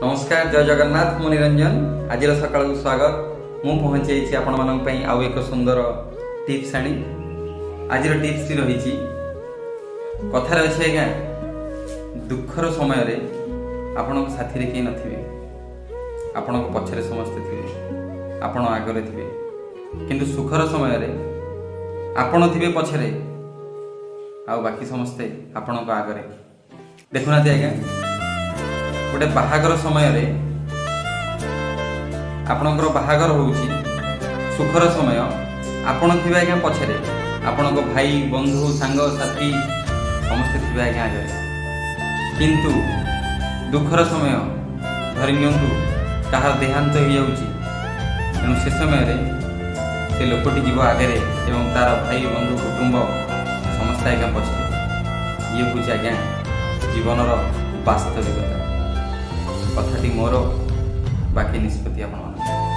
नमस्कार जय जगन्नाथ मु निरंजन आज सकाल स्वागत मु पहुंची आपण मानक आउ एक सुंदर टिप्स आनी आज टिप्स टी रही कथार अच्छे आज्ञा दुखर समय रे आपण साथी रे किए नथिबे आपण पछरे समस्ते थिबे आपण आगरे थिबे किंतु सुखर समय रे आपण थिबे पछरे आ बाकी समस्ते आपण आगरे देखुना आज्ञा गोटे बाहागर समय रे आपणकर बाहागर होउची सुखर समय आपण थिबे आज्ञा पछरे आपणक भाई बंधु सांग साथी समस्ते थिबे आज्ञा आगरे किंतु दुखर समय धरि नियंतु कहार देहांत हो जाउची तेणु से समय रे से लोकटी जीव आगे एवं तार भाई बंधु कुटुंब समस्त आज्ञा पछरे ये हूँ आज्ञा जीवनर वास्तविकता कथाटी मोर बाकी निष्पत्ति आपण